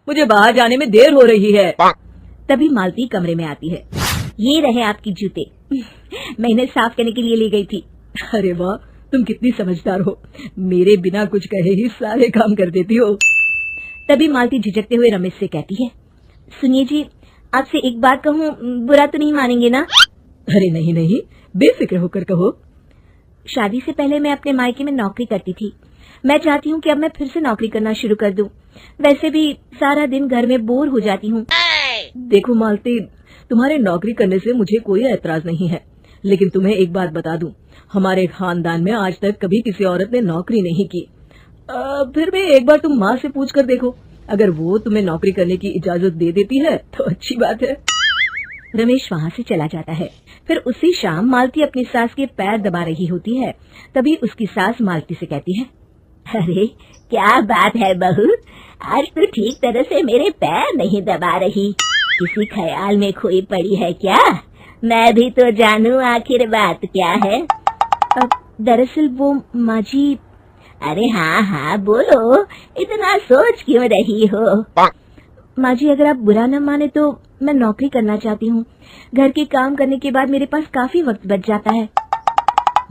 मुझे बाहर जाने में देर हो रही है। तभी मालती कमरे में आती है। ये रहे आपकी जूते, मैं इन्हें साफ करने के लिए ले गई थी। अरे वाह, तुम कितनी समझदार हो, मेरे बिना कुछ कहे ही सारे काम कर देती हो। तभी मालती झिझकते हुए रमेश से कहती है, सुनिए जी, आपसे एक बात कहूँ, बुरा तो नहीं मानेंगे ना? अरे नहीं नहीं, बेफिक्र होकर कहो। शादी से पहले मैं अपने मायके में नौकरी करती थी। मैं चाहती हूँ कि अब मैं फिर से नौकरी करना शुरू कर दूं। वैसे भी सारा दिन घर में बोर हो जाती हूँ। देखो मालती, तुम्हारे नौकरी करने से मुझे कोई ऐतराज नहीं है, लेकिन तुम्हें एक बात बता दूं, हमारे खानदान में आज तक कभी किसी औरत ने नौकरी नहीं की। फिर भी एक बार तुम माँ से पूछ कर देखो, अगर वो तुम्हें नौकरी करने की इजाजत दे देती है तो अच्छी बात है। रमेश वहाँ से चला जाता है। फिर उसी शाम मालती अपनी सास के पैर दबा रही होती है। तभी उसकी सास मालती से कहती है, अरे क्या बात है बहू, आज तो ठीक तरह से मेरे पैर नहीं दबा रही, किसी ख्याल में खोई पड़ी है क्या? मैं भी तो जानूं आखिर बात क्या है। दरअसल वो माँ जी। अरे हाँ हाँ बोलो, इतना सोच क्यों रही हो? माँ जी, अगर आप बुरा न माने तो मैं नौकरी करना चाहती हूँ। घर के काम करने के बाद मेरे पास काफी वक्त बच जाता है।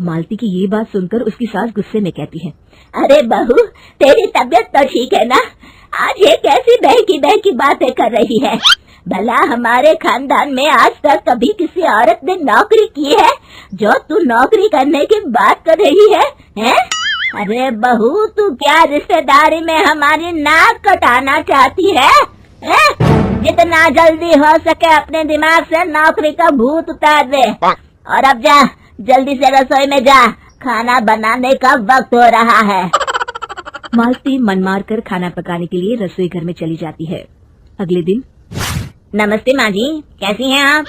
मालती की ये बात सुनकर उसकी सास गुस्से में कहती है, अरे बहू, तेरी तबीयत तो ठीक है ना? आज ये कैसी बहकी बातें कर रही है? भला हमारे खानदान में आज तक कभी किसी औरत ने नौकरी की है जो तू नौकरी करने की बात कर रही है, हैं? अरे बहू, तू क्या रिश्तेदारी में हमारी नाक कटाना चाहती है? जितना जल्दी हो सके अपने दिमाग से नौकरी का भूत उतार दे, और अब जा, जल्दी से रसोई में जा, खाना बनाने का वक्त हो रहा है। मालती मन मार कर खाना पकाने के लिए रसोई घर में चली जाती है। अगले दिन, नमस्ते माँ जी, कैसी हैं आप?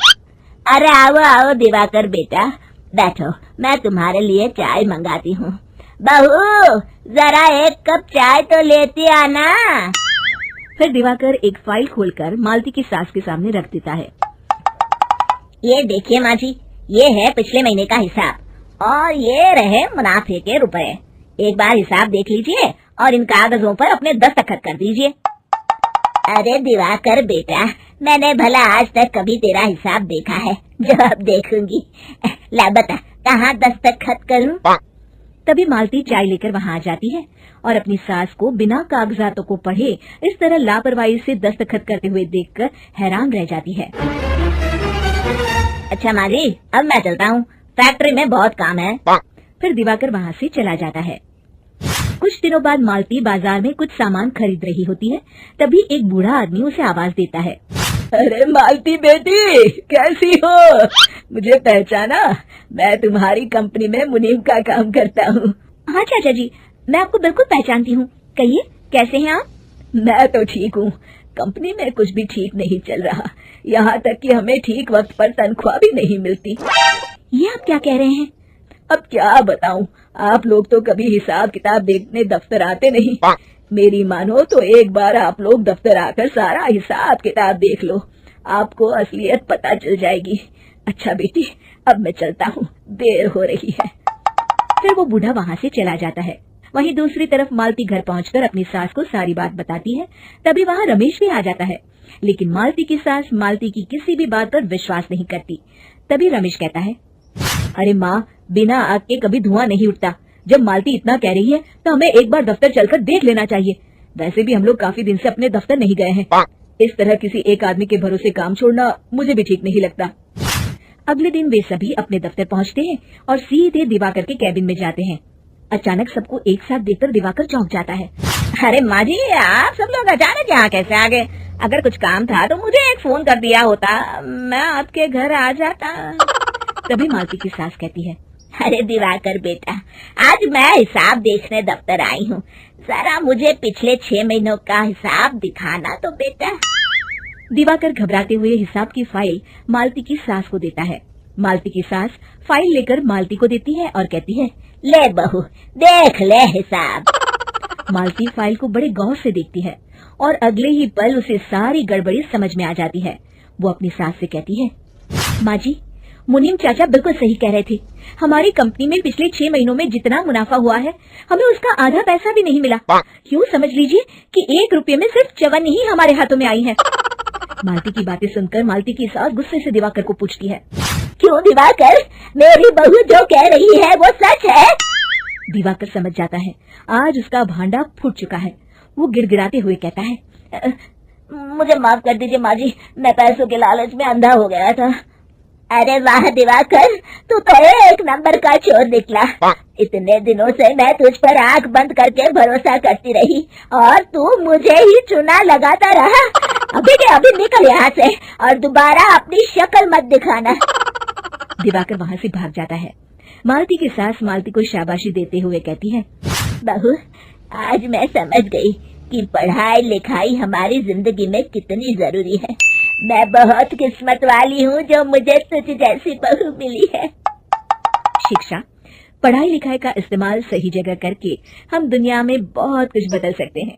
अरे आओ आओ दिवाकर बेटा, बैठो, मैं तुम्हारे लिए चाय मंगाती हूँ। बहू, जरा एक कप चाय तो लेती आना। फिर दिवाकर एक फाइल खोलकर मालती की सास के सामने रख देता है। ये देखिए माँ जी, ये है पिछले महीने का हिसाब और ये रहे मुनाफे के रुपए। एक बार हिसाब देख लीजिए और इन कागजों पर अपने दस्तखत कर दीजिए। अरे दिवाकर बेटा, मैंने भला आज तक कभी तेरा हिसाब देखा है जो अब देखूंगी? ला बता, कहाँ दस्तखत करूँ? तभी मालती चाय लेकर वहाँ आ जाती है और अपनी सास को बिना कागजातों को पढ़े इस तरह लापरवाही से दस्तखत करते हुए देखकर हैरान रह जाती है। अच्छा माँ जी, अब मैं चलता हूँ, फैक्ट्री में बहुत काम है। फिर दिवाकर वहाँ से चला जाता है। कुछ दिनों बाद मालती बाजार में कुछ सामान खरीद रही होती है। तभी एक बूढ़ा आदमी उसे आवाज देता है, अरे मालती बेटी, कैसी हो? मुझे पहचाना? मैं तुम्हारी कंपनी में मुनीम का काम करता हूँ। हाँ चाचा जी, मैं आपको बिल्कुल पहचानती हूँ। कहिए, कैसे हैं आप? मैं तो ठीक हूँ, कंपनी में कुछ भी ठीक नहीं चल रहा, यहाँ तक कि हमें ठीक वक्त पर तनख्वाह भी नहीं मिलती। ये आप क्या कह रहे हैं? अब क्या बताऊँ, आप लोग तो कभी हिसाब किताब देखने दफ्तर आते नहीं। मेरी मानो तो एक बार आप लोग दफ्तर आकर सारा हिसाब किताब देख लो, आपको असलियत पता चल जाएगी। अच्छा बेटी, अब मैं चलता हूँ, देर हो रही है। फिर वो बूढ़ा वहाँ से चला जाता है। वहीं दूसरी तरफ मालती घर पहुंचकर अपनी सास को सारी बात बताती है। तभी वहाँ रमेश भी आ जाता है, लेकिन मालती की सास मालती की किसी भी बात पर विश्वास नहीं करती। तभी रमेश कहता है, अरे माँ, बिना आग के कभी धुआं नहीं उठता। जब मालती इतना कह रही है तो हमें एक बार दफ्तर चलकर देख लेना चाहिए। वैसे भी हम लोग काफी दिन से अपने दफ्तर नहीं गए हैं। इस तरह किसी एक आदमी के भरोसे काम छोड़ना मुझे भी ठीक नहीं लगता। अगले दिन वे सभी अपने दफ्तर पहुंचते हैं और सीधे दिवाकर के कैबिन में जाते हैं। अचानक सबको एक साथ देखकर दिवाकर चौंक जाता है। अरे माँ जी, आप सब लोग अचानक यहाँ कैसे आ गए? अगर कुछ काम था तो मुझे एक फोन कर दिया होता, मैं आपके घर आ जाता। तभी मालती की सास कहती है, अरे दिवाकर बेटा, आज मैं हिसाब देखने दफ्तर आई हूँ, जरा मुझे पिछले 6 महीनों का हिसाब दिखाना तो बेटा। दिवाकर घबराते हुए हिसाब की फाइल मालती की सास को देता है। मालती की सास फाइल लेकर मालती को देती है और कहती है, ले बहू, देख ले हिसाब। मालती फाइल को बड़े गौर से देखती है और अगले ही पल उसे सारी गड़बड़ी समझ में आ जाती है। वो अपनी सास से कहती है, माँ जी, मुनीम चाचा बिल्कुल सही कह रहे थे। हमारी कंपनी में पिछले 6 महीनों में जितना मुनाफा हुआ है, हमें उसका आधा पैसा भी नहीं मिला। यूँ समझ लीजिए कि 1 रुपये में सिर्फ चवन्नी ही हमारे हाथों में आई है। मालती की बातें सुनकर मालती की सास गुस्से से दिवाकर को पूछती है, क्यों दिवाकर, मेरी बहू जो कह रही है वो सच है? दिवाकर समझ जाता है आज उसका भांडा फूट चुका है। वो गिड़गिड़ाते हुए कहता है, मुझे माफ कर दीजिए माँ जी, मैं पैसों के लालच में अंधा हो गया था। अरे वाह दिवाकर, तू तो 1 नंबर का चोर निकला। इतने दिनों से मैं तुझ पर आंख बंद करके भरोसा करती रही और तू मुझे ही चुना लगाता रहा। अभी के अभी निकल यहाँ से और दोबारा अपनी शक्ल मत दिखाना। दिवाकर वहाँ से भाग जाता है। मालती की सास मालती को शाबाशी देते हुए कहती है, बहू, आज मैं समझ गई कि पढ़ाई लिखाई हमारी जिंदगी में कितनी जरूरी है। मैं बहुत किस्मत वाली हूँ जो मुझे तुझ जैसी बहू मिली है। शिक्षा, पढ़ाई लिखाई का इस्तेमाल सही जगह करके हम दुनिया में बहुत कुछ बदल सकते हैं।